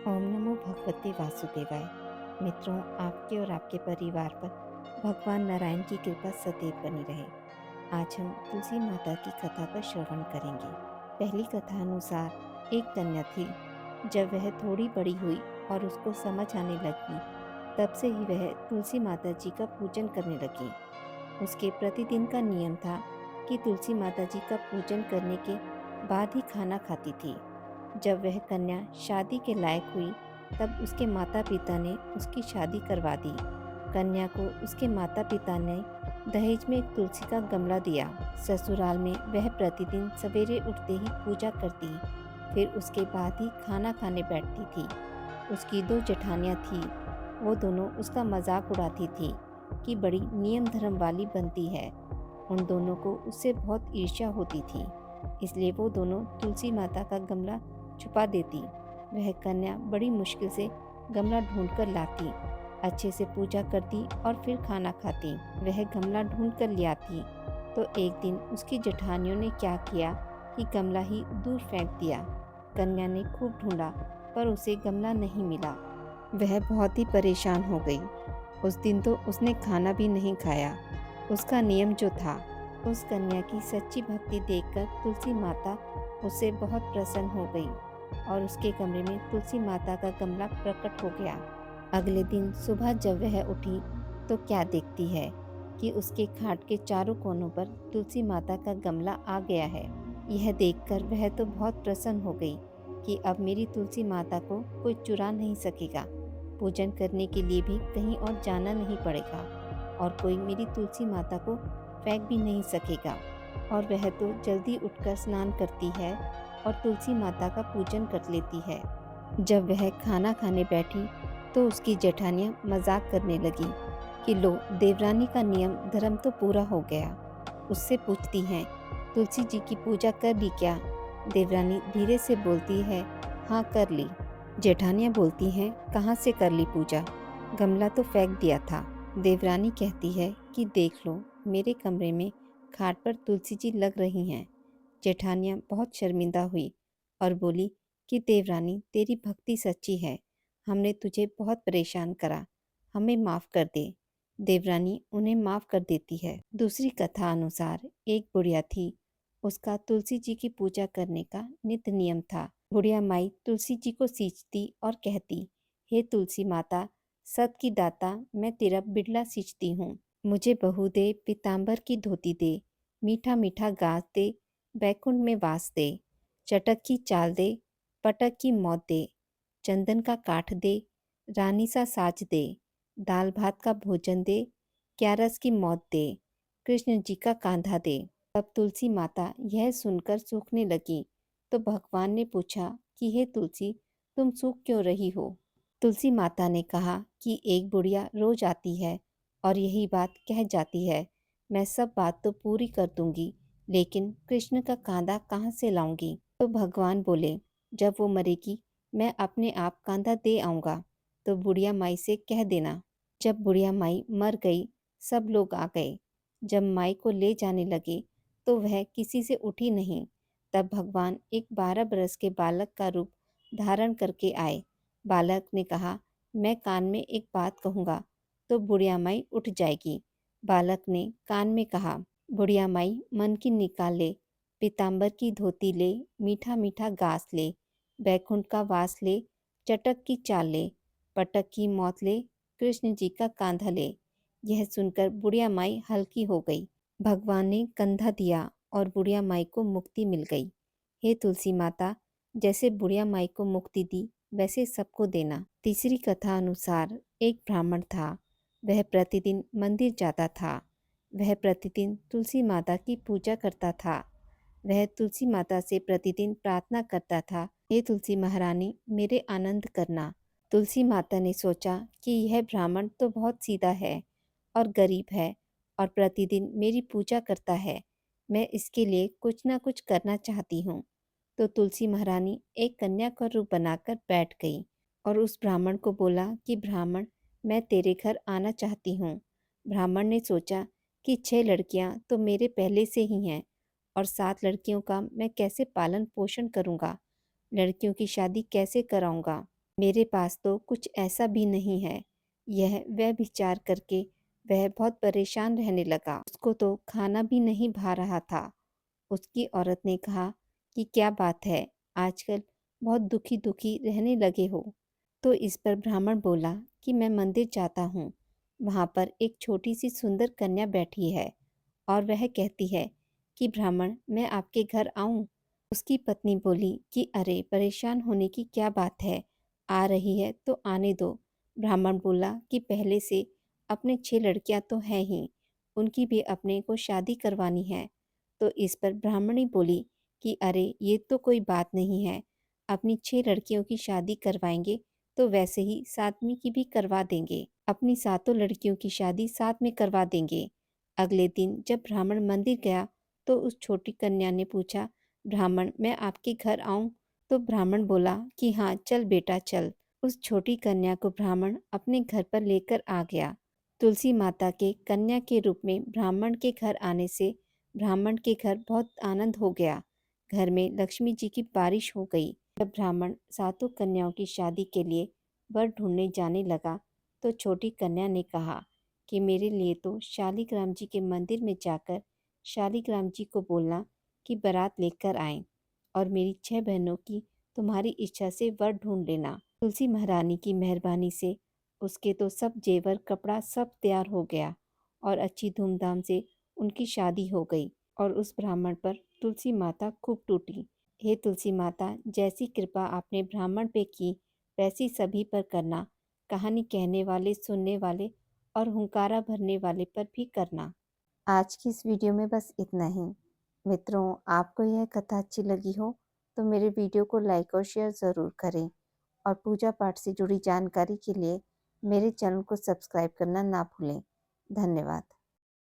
ओम नमो भगवते वासुदेवाय। मित्रों, आपके और आपके परिवार पर भगवान नारायण की कृपा सदैव बनी रहे। आज हम तुलसी माता की कथा का श्रवण करेंगे। पहली कथा अनुसार एक कन्या थी। जब वह थोड़ी बड़ी हुई और उसको समझ आने लगी, तब से ही वह तुलसी माता जी का पूजन करने लगी। उसके प्रतिदिन का नियम था कि तुलसी माता जी का पूजन करने के बाद ही खाना खाती थी। जब वह कन्या शादी के लायक हुई, तब उसके माता पिता ने उसकी शादी करवा दी। कन्या को उसके माता पिता ने दहेज में एक तुलसी का गमला दिया। ससुराल में वह प्रतिदिन सवेरे उठते ही पूजा करती, फिर उसके बाद ही खाना खाने बैठती थी। उसकी दो जेठानियाँ थीं, वो दोनों उसका मजाक उड़ाती थी कि बड़ी नियम धर्म वाली बनती है। उन दोनों को उससे बहुत ईर्ष्या होती थी, इसलिए वो दोनों तुलसी माता का गमला छुपा देती। वह कन्या बड़ी मुश्किल से गमला ढूंढकर लाती, अच्छे से पूजा करती और फिर खाना खाती। वह गमला ढूंढ कर ले आती तो एक दिन उसकी जेठानियों ने क्या किया कि गमला ही दूर फेंक दिया। कन्या ने खूब ढूंढा, पर उसे गमला नहीं मिला। वह बहुत ही परेशान हो गई। उस दिन तो उसने खाना भी नहीं खाया। उसका नियम जो था, उस कन्या की सच्ची भक्ति देखकर तुलसी माता उससे बहुत प्रसन्न हो गई और उसके कमरे में तुलसी माता का गमला प्रकट हो गया। अगले दिन सुबह जब वह उठी, तो क्या देखती है कि उसके खाट के चारों कोनों पर तुलसी माता का गमला आ गया है। यह देखकर वह तो बहुत प्रसन्न हो गई कि अब मेरी तुलसी माता को कोई चुरा नहीं सकेगा। पूजन करने के लिए भी कहीं और जाना नहीं पड़ेगा और कोई मेरी तुलसी माता को फेंक भी नहीं सकेगा। और वह तो जल्दी उठकर स्नान करती है और तुलसी माता का पूजन कर लेती है। जब वह खाना खाने बैठी, तो उसकी जेठानियाँ मजाक करने लगी कि लो, देवरानी का नियम धर्म तो पूरा हो गया। उससे पूछती हैं, तुलसी जी की पूजा कर ली क्या? देवरानी धीरे से बोलती है, हाँ कर ली। जेठानियाँ बोलती हैं, कहाँ से कर ली पूजा? गमला तो फेंक दिया था। देवरानी कहती है कि देख लो, मेरे कमरे में खाट पर तुलसी जी लग रही हैं। जेठानियाँ बहुत शर्मिंदा हुई और बोली कि देवरानी, तेरी भक्ति सच्ची है, हमने तुझे बहुत परेशान करा, हमें माफ़ कर दे। देवरानी उन्हें माफ़ कर देती है। दूसरी कथा अनुसार एक बुढ़िया थी। उसका तुलसी जी की पूजा करने का नित्य नियम था। बुढ़िया माई तुलसी जी को सींचती और कहती, हे तुलसी माता, सत की दाता, मैं तेरा बिड़ला सींचती हूँ। मुझे बहू दे, पीताम्बर की धोती दे, मीठा मीठा गाज दे, बैकुंठ में वास दे। चटक की चाल दे, पटक की मौत दे, चंदन का काठ दे, रानी सा साज दे, दाल भात का भोजन दे, क्यारस की मौत दे, कृष्ण जी का कांधा दे। तब तुलसी माता यह सुनकर सूखने लगी, तो भगवान ने पूछा कि हे तुलसी, तुम सूख क्यों रही हो? तुलसी माता ने कहा कि एक बुढ़िया रोज आती है और यही बात कह जाती है, मैं सब बात तो पूरी कर दूंगी, लेकिन कृष्ण का कांधा कहाँ से लाऊंगी? तो भगवान बोले, जब वो मरेगी, मैं अपने आप कांधा दे आऊँगा, तो बुढ़िया माई से कह देना। जब बुढ़िया माई मर गई, सब लोग आ गए। जब माई को ले जाने लगे, तो वह किसी से उठी नहीं। तब भगवान एक 12 बरस के बालक का रूप धारण करके आए। बालक ने कहा, मैं कान में एक बात कहूँगा तो बुढ़िया माई उठ जाएगी। बालक ने कान में कहा, बुढ़िया माई मन की निकाल ले, पीताम्बर की धोती ले, मीठा मीठा घास ले, बैकुंठ का वास ले, चटक की चाल ले, पटक की मौत ले, कृष्ण जी का कांधा ले। यह सुनकर बुढ़िया माई हल्की हो गई। भगवान ने कंधा दिया और बुढ़िया माई को मुक्ति मिल गई। हे तुलसी माता, जैसे बुढ़िया माई को मुक्ति दी, वैसे सबको देना। तीसरी कथा अनुसार एक ब्राह्मण था। वह प्रतिदिन मंदिर जाता था। वह प्रतिदिन तुलसी माता की पूजा करता था। वह तुलसी माता से प्रतिदिन प्रार्थना करता था, हे तुलसी महारानी, मेरे आनंद करना। तुलसी माता ने सोचा कि यह ब्राह्मण तो बहुत सीधा है और गरीब है और प्रतिदिन मेरी पूजा करता है। मैं इसके लिए कुछ ना कुछ करना चाहती हूँ। तो तुलसी महारानी एक कन्या का रूप बनाकर बैठ गई और उस ब्राह्मण को बोला कि ब्राह्मण, मैं तेरे घर आना चाहती हूँ। ब्राह्मण ने सोचा कि 6 लड़कियाँ तो मेरे पहले से ही हैं और 7 लड़कियों का मैं कैसे पालन पोषण करूँगा, लड़कियों की शादी कैसे कराऊँगा। मेरे पास तो कुछ ऐसा भी नहीं है। यह वह विचार करके वह बहुत परेशान रहने लगा। उसको तो खाना भी नहीं भा रहा था। उसकी औरत ने कहा कि क्या बात है, आजकल बहुत दुखी दुखी रहने लगे हो। तो इस पर ब्राह्मण बोला कि मैं मंदिर जाता हूँ। वहाँ पर एक छोटी सी सुंदर कन्या बैठी है और वह कहती है कि ब्राह्मण, मैं आपके घर आऊँ। उसकी पत्नी बोली कि अरे, परेशान होने की क्या बात है, आ रही है तो आने दो। ब्राह्मण बोला कि पहले से अपने 6 लड़कियां तो हैं ही, उनकी भी अपने को शादी करवानी है। तो इस पर ब्राह्मणी बोली कि अरे, ये तो कोई बात नहीं है, अपनी 6 लड़कियों की शादी करवाएंगे तो वैसे ही 7वीं की भी करवा देंगे। अपनी सातों लड़कियों की शादी साथ में करवा देंगे। अगले दिन जब ब्राह्मण मंदिर गया तो उस छोटी कन्या ने पूछा, ब्राह्मण, मैं आपके घर आऊं? तो ब्राह्मण बोला कि हाँ, चल बेटा चल। उस छोटी कन्या को ब्राह्मण अपने घर पर लेकर आ गया। तुलसी माता के कन्या के रूप में ब्राह्मण के घर आने से ब्राह्मण के घर बहुत आनंद हो गया। घर में लक्ष्मी जी की बारिश हो गई। जब ब्राह्मण सातों कन्याओं की शादी के लिए वर ढूंढने जाने लगा तो छोटी कन्या ने कहा कि मेरे लिए तो शालिग्राम जी के मंदिर में जाकर शालिग्राम जी को बोलना कि बारात लेकर आएं और मेरी 6 बहनों की तुम्हारी इच्छा से वर ढूंढ लेना। तुलसी महारानी की मेहरबानी से उसके तो सब जेवर कपड़ा सब तैयार हो गया और अच्छी धूमधाम से उनकी शादी हो गई। और उस ब्राह्मण पर तुलसी माता खूब टूटी। हे तुलसी माता, जैसी कृपा आपने ब्राह्मण पे की वैसी सभी पर करना। कहानी कहने वाले, सुनने वाले और हुंकारा भरने वाले पर भी करना। आज की इस वीडियो में बस इतना ही। मित्रों, आपको यह कथा अच्छी लगी हो तो मेरे वीडियो को लाइक और शेयर ज़रूर करें और पूजा पाठ से जुड़ी जानकारी के लिए मेरे चैनल को सब्सक्राइब करना ना भूलें। धन्यवाद।